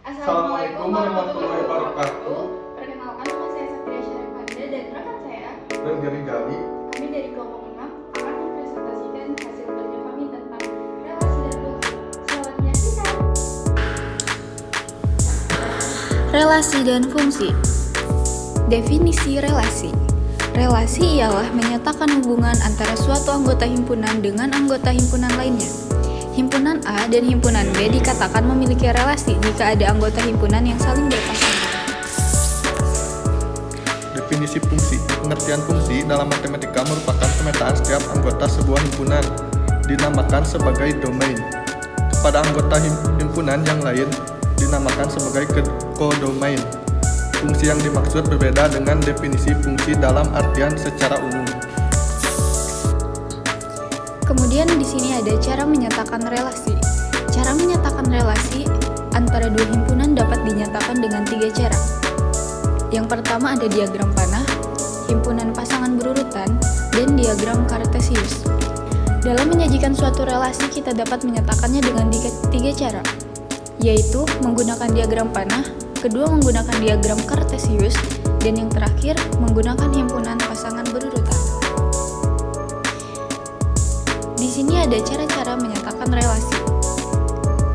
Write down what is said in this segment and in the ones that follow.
Assalamualaikum warahmatullahi wabarakatuh. Perkenalkan, nama saya Satria Syarifanda dan rekan saya Dan Gary Gali. kami dari kelompok 6 akan mempresentasikan hasil kerja kami tentang relasi dan fungsi. Selamat menyaksikan. Relasi dan fungsi. Definisi relasi. Relasi ialah menyatakan hubungan antara suatu anggota himpunan dengan anggota himpunan lainnya. Himpunan A dan himpunan B dikatakan memiliki relasi jika ada anggota himpunan yang saling berpasangan. Definisi fungsi. Pengertian fungsi dalam matematika merupakan pemetaan setiap anggota sebuah himpunan, dinamakan sebagai domain. Kepada anggota himpunan yang lain dinamakan sebagai kodomain. Fungsi yang dimaksud berbeda dengan definisi fungsi dalam artian secara umum. Kemudian di sini ada cara menyatakan relasi. Cara menyatakan relasi antara dua himpunan dapat dinyatakan dengan 3 cara. Yang pertama ada diagram panah, himpunan pasangan berurutan, dan diagram kartesius. Dalam menyajikan suatu relasi kita dapat menyatakannya dengan 3 cara, yaitu menggunakan diagram panah, kedua menggunakan diagram kartesius, dan yang terakhir menggunakan himpunan pasangan berurutan. Di sini ada cara-cara menyatakan relasi.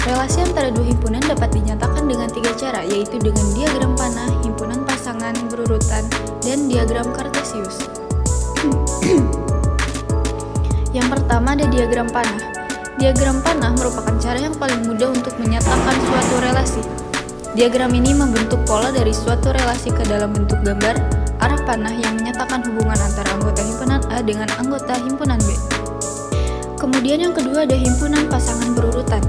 Relasi antara dua himpunan dapat dinyatakan dengan 3 cara, yaitu dengan diagram panah, himpunan pasangan berurutan, dan diagram kartesius. Yang pertama ada diagram panah. Diagram panah merupakan cara yang paling mudah untuk menyatakan suatu relasi. Diagram ini membentuk pola dari suatu relasi ke dalam bentuk gambar arah panah yang menyatakan hubungan antara anggota himpunan A dengan anggota himpunan B. Kemudian yang kedua ada himpunan pasangan berurutan.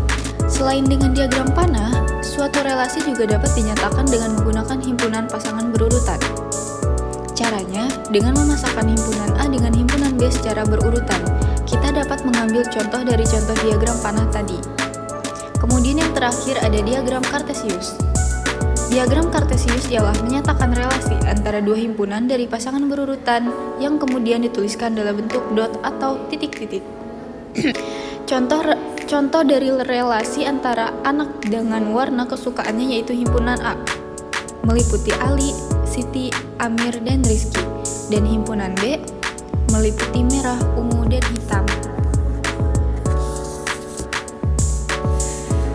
Selain dengan diagram panah, suatu relasi juga dapat dinyatakan dengan menggunakan himpunan pasangan berurutan. Caranya, dengan memasangkan himpunan A dengan himpunan B secara berurutan, kita dapat mengambil contoh dari contoh diagram panah tadi. Kemudian yang terakhir ada diagram kartesius. Diagram kartesius ialah menyatakan relasi antara dua himpunan dari pasangan berurutan yang kemudian dituliskan dalam bentuk dot atau titik-titik. Contoh dari relasi antara anak dengan warna kesukaannya yaitu himpunan A meliputi Ali, Siti, Amir, dan Rizky, dan himpunan B meliputi merah, ungu, dan hitam.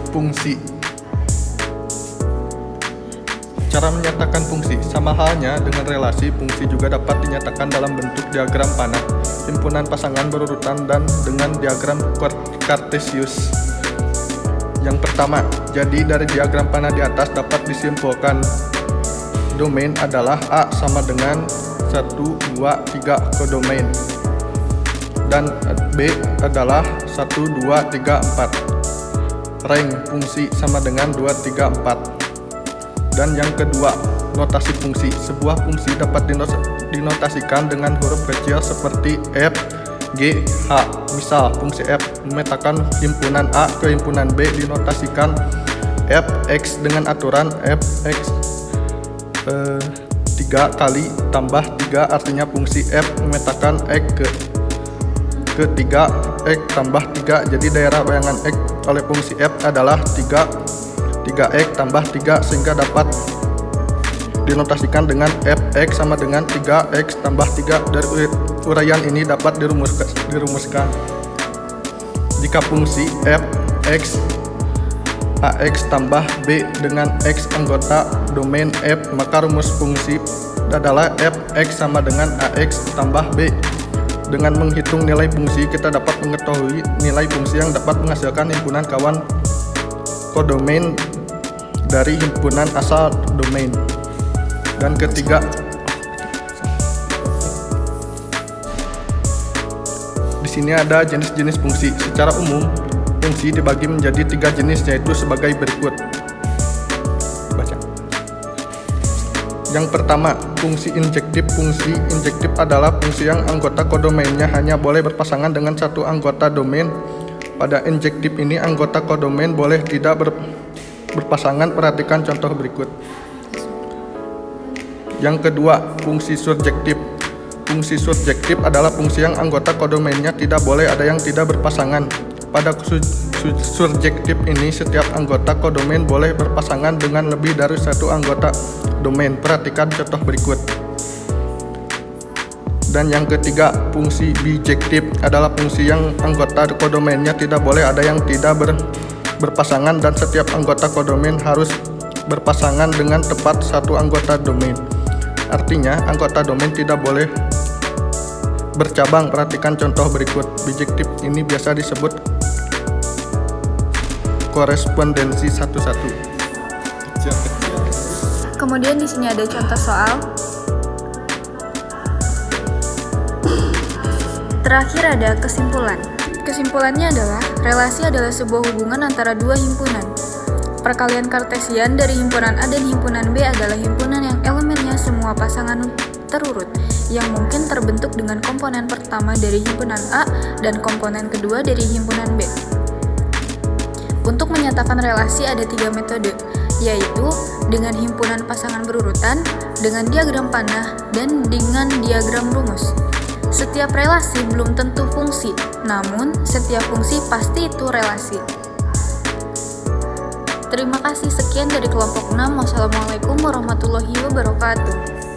Fungsi. Cara menyatakan fungsi sama halnya dengan relasi, fungsi juga dapat dinyatakan dalam bentuk diagram panah, himpunan pasangan berurutan, dan dengan diagram kartesius. Yang pertama, jadi dari diagram panah di atas dapat disimpulkan domain adalah A sama dengan 1, 2, 3 kodomain, dan B adalah 1, 2, 3, 4. Rank fungsi sama dengan 2, 3, 4. Dan yang kedua, notasi fungsi. Sebuah fungsi dapat dinotasikan dengan huruf kecil seperti F, G, H. Misal, fungsi F memetakan himpunan A ke himpunan B dinotasikan Fx dengan aturan Fx 3 kali tambah 3, artinya fungsi F memetakan X ke 3, X tambah 3. Jadi daerah bayangan X oleh fungsi F adalah 3x tambah 3, sehingga dapat dinotasikan dengan fx sama dengan 3x tambah 3. Dari uraian ini dapat dirumuskan jika fungsi fx ax tambah b dengan x anggota domain f, maka rumus fungsi adalah fx sama dengan ax tambah b. Dengan menghitung nilai fungsi, kita dapat mengetahui nilai fungsi yang dapat menghasilkan himpunan kawan kodomain dari himpunan asal domain. Dan ketiga, di sini ada jenis-jenis fungsi. Secara umum, fungsi dibagi menjadi 3 jenis, yaitu sebagai berikut. Baca. Yang pertama, fungsi injektif. Fungsi injektif adalah fungsi yang anggota kodomainnya hanya boleh berpasangan dengan satu anggota domain. Pada injektif ini, anggota kodomain boleh tidak berpasangan. Perhatikan contoh berikut. Yang kedua, fungsi surjektif. Fungsi surjektif adalah fungsi yang anggota kodomainnya tidak boleh ada yang tidak berpasangan. Pada surjektif ini, setiap anggota kodomain boleh berpasangan dengan lebih dari satu anggota domain. Perhatikan contoh berikut. Dan yang ketiga, fungsi bijektif adalah fungsi yang anggota kodomainnya tidak boleh ada yang tidak berpasangan dan setiap anggota kodomain harus berpasangan dengan tepat satu anggota domain. Artinya, anggota domain tidak boleh bercabang. Perhatikan contoh berikut. Bijektif ini biasa disebut korespondensi satu-satu. Kemudian di sini ada contoh soal. Terakhir ada kesimpulan. Kesimpulannya adalah relasi adalah sebuah hubungan antara dua himpunan. Perkalian kartesian dari himpunan A dan himpunan B adalah himpunan yang elemennya semua pasangan terurut yang mungkin terbentuk dengan komponen pertama dari himpunan A dan komponen kedua dari himpunan B. Untuk menyatakan relasi ada 3 metode, yaitu dengan himpunan pasangan berurutan, dengan diagram panah, dan dengan diagram rumus. Setiap relasi belum tentu fungsi, namun setiap fungsi pasti itu relasi. Terima kasih, sekian dari kelompok 6. Wassalamualaikum warahmatullahi wabarakatuh.